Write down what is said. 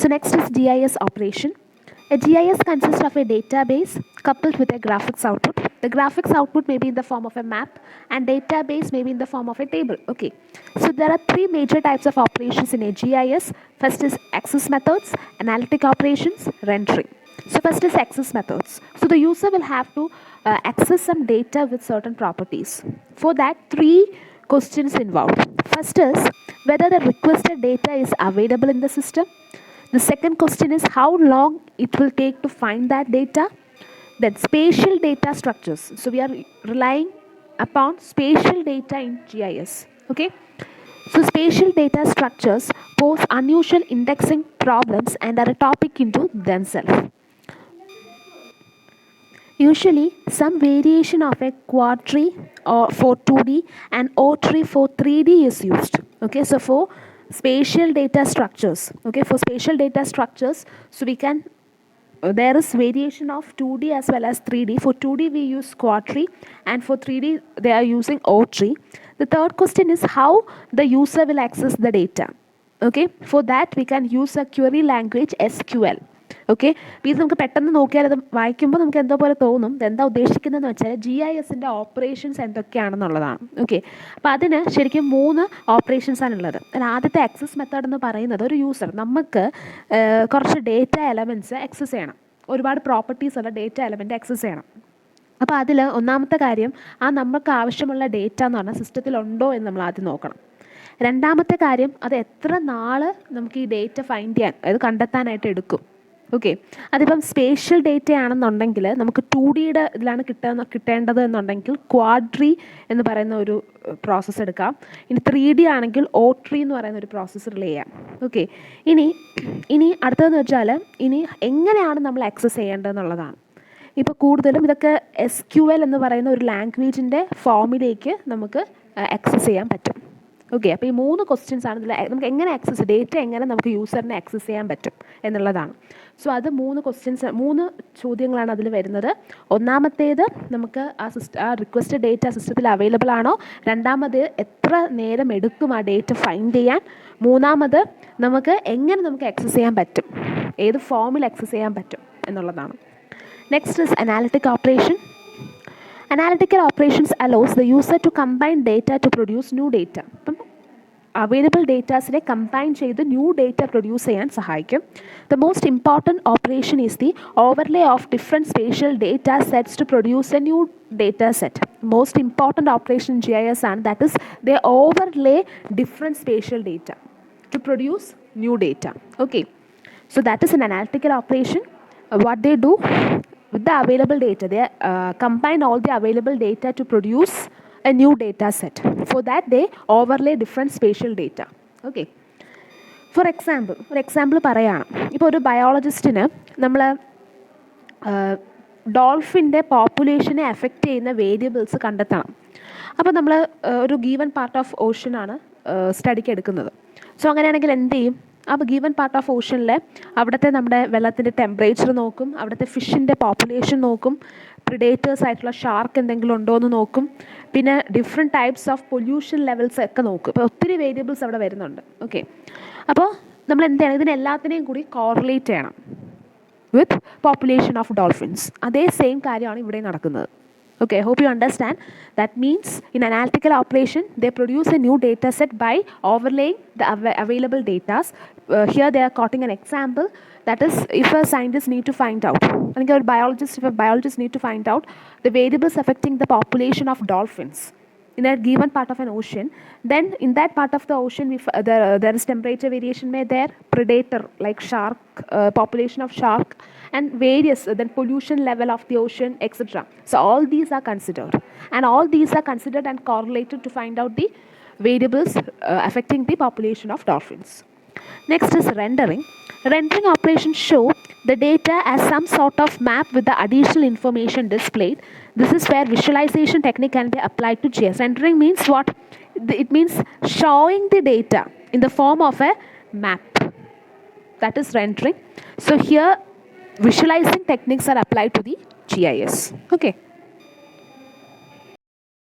So next is GIS operation. A GIS consists of a database coupled with a graphics output. The graphics output may be in the form of a map and database may be in the form of a table. Okay. So there are three major types of operations in a GIS. First is access methods, analytic operations, rendering. So first is access methods. So the user will have to access some data with certain properties. For that, three questions involved. First is whether the requested data is available in the system. The second question is how long it will take to find that data. Then spatial data structures. So we are relying upon spatial data in GIS. Okay. So spatial data structures pose unusual indexing problems and are a topic into themselves. Usually, some variation of a quad tree or for 2D and O tree for 3D is used. Okay, so for spatial data structures, okay, for spatial data structures, so we can there is variation of 2D as well as 3D. For 2D we use quad tree and for 3D they are using O tree. The third question is how the user will access the data. Okay, for that we can use a query language SQL. Okay ഇത് നമുക്ക് പെട്ടെന്ന് നോക്കിയാൽ അത് വായിക്കുമ്പോൾ നമുക്ക് എന്തോ പോലെ തോന്നും ഇതെന്താ ഉദ്ദേശിക്കുന്നതെന്ന് വെച്ചാൽ GISൻ്റെ ഓപ്പറേഷൻസ് എന്തൊക്കെയാണെന്നുള്ളതാണ്. ഓക്കെ, അപ്പോൾ അതിന് ശരിക്കും 3 ഓപ്പറേഷൻസാണുള്ളത്. അതിൽ ആദ്യത്തെ ആക്സസ് മെത്തേഡ് എന്ന് പറയുന്നത് ഒരു യൂസർ നമുക്ക് കുറച്ച് ഡേറ്റ എലമെൻറ്റ്സ് ആക്സസ് ചെയ്യണം, ഒരുപാട് പ്രോപ്പർട്ടീസ് ഉള്ള ഡേറ്റ എലമെൻറ്റ് ആക്സസ് ചെയ്യണം. അപ്പോൾ അതിൽ ഒന്നാമത്തെ കാര്യം നമുക്ക് ആവശ്യമുള്ള ഡേറ്റ എന്ന് പറഞ്ഞാൽ സിസ്റ്റത്തിലുണ്ടോ എന്ന് നമ്മൾ ആദ്യം നോക്കണം. രണ്ടാമത്തെ കാര്യം അത് എത്ര നാൾ നമുക്ക് ഈ ഡേറ്റ ഫൈൻഡ് ചെയ്യാൻ അതായത് കണ്ടെത്താനായിട്ട് എടുക്കും. ഓക്കെ, അതിപ്പം സ്പേഷ്യൽ ഡേറ്റ ആണെന്നുണ്ടെങ്കിൽ നമുക്ക് 2Dയുടെ ഇതിലാണ് കിട്ടേണ്ടത് എന്നുണ്ടെങ്കിൽ ക്വാഡ്രി എന്ന് പറയുന്ന ഒരു പ്രോസസ്സ് എടുക്കാം. ഇനി 3D ആണെങ്കിൽ OTree എന്ന് പറയുന്ന ഒരു പ്രോസസ്സ് റിലേ ചെയ്യാം. ഓക്കെ, ഇനി അടുത്തതെന്ന് വെച്ചാൽ ഇനി എങ്ങനെയാണ് നമ്മൾ ആക്സസ് ചെയ്യേണ്ടതെന്നുള്ളതാണ്. ഇപ്പോൾ കൂടുതലും ഇതൊക്കെ SQL എന്ന് പറയുന്ന ഒരു ലാംഗ്വേജിൻ്റെ ഫോമിലേക്ക് നമുക്ക് ആക്സസ് ചെയ്യാൻ പറ്റും. ഓക്കെ, അപ്പോൾ ഈ 3 ക്വസ്റ്റ്യൻസ് ആണ് ഇതിൽ നമുക്ക് എങ്ങനെ ഡേറ്റ എങ്ങനെ നമുക്ക് യൂസറിനെ ആക്സസ് ചെയ്യാൻ പറ്റും എന്നുള്ളതാണ്. സോ അത് 3 ചോദ്യങ്ങളാണ് അതിൽ വരുന്നത്. ഒന്നാമത്തേത് നമുക്ക് ആ റിക്വസ്റ്റ് ഡേറ്റ സിസ്റ്റത്തിൽ അവൈലബിൾ ആണോ, രണ്ടാമത് എത്ര നേരം എടുക്കും ആ ഡേറ്റ ഫൈൻഡ് ചെയ്യാൻ, മൂന്നാമത് നമുക്ക് ആക്സസ് ചെയ്യാൻ പറ്റും, ഏത് ഫോമിൽ ആക്സസ് ചെയ്യാൻ പറ്റും എന്നുള്ളതാണ്. Next is analytic operation. Analytical operations allows the user to combine data to produce new data. Available ഡേറ്റാസിനെ കമ്പൈൻ ചെയ്ത് ന്യൂ ഡേറ്റ പ്രൊഡ്യൂസ് ചെയ്യാൻ സഹായിക്കും. The most important operation is the overlay of different spatial data sets to produce a new data set. Most important operation in GIS ആണ്, that is the overlay different spatial data to produce new data. Okay, so that is an analytical operation. What they do with the available data, they combine all the available data to produce a new data set. For that they overlay different spatial data. Okay, for example ഒരു example പറയുകയാണ്. ഇപ്പോൾ ഒരു ബയോളജിസ്റ്റിന് നമ്മൾ ഡോൾഫിൻ്റെ പോപ്പുലേഷനെ effect ചെയ്യുന്ന variables കണ്ടെത്തണം. അപ്പോൾ നമ്മൾ ഒരു ഗീവൻ പാർട്ട് ഓഫ് ഓഷനാണ് സ്റ്റഡിക്ക് എടുക്കുന്നത്. സോ അങ്ങനെയാണെങ്കിൽ എന്ത് ചെയ്യും, ആ ഗീവൻ പാർട്ട് ഓഫ് ഓഷനിൽ അവിടുത്തെ നമ്മുടെ വെള്ളത്തിൻ്റെ ടെമ്പറേച്ചർ നോക്കും, അവിടുത്തെ ഫിഷിൻ്റെ പോപ്പുലേഷൻ നോക്കും, പ്രിഡേറ്റേഴ്സ് ആയിട്ടുള്ള ഷാർക്ക് എന്തെങ്കിലും ഉണ്ടോ എന്ന് നോക്കും, പിന്നെ different types of pollution levels ഒക്കെ നോക്കും. ഇപ്പോൾ ഒത്തിരി വേരിയബിൾസ് അവിടെ വരുന്നുണ്ട്. ഓക്കെ, അപ്പോൾ നമ്മൾ എന്ത് ചെയ്യണം, ഇതിനെല്ലാത്തിനെയും കൂടി കോറിലേറ്റ് ചെയ്യണം വിത്ത് പോപ്പുലേഷൻ ഓഫ് ഡോൾഫിൻസ്. അതേ സെയിം കാര്യമാണ് ഇവിടെ നടക്കുന്നത്. Okay, I hope you understand. That means in analytical operation, they produce a new data set by overlaying the available data. Here they are quoting an example. That is, if a scientist need to find out, I think if a biologist need to find out the variables affecting the population of dolphins in a given part of an ocean, then in that part of the ocean, if there is temperature variation may there, predator like shark, population of shark, and various then pollution level of the ocean, etc. So all these are considered, and all these are considered and correlated to find out the variables affecting the population of dolphins. Next is rendering. Rendering operations show the data as some sort of map with the additional information displayed. This is where visualization technique can be applied to GIS. Rendering means what? It means showing the data in the form of a map. That is rendering. So here visualizing techniques are applied to the GIS. Okay.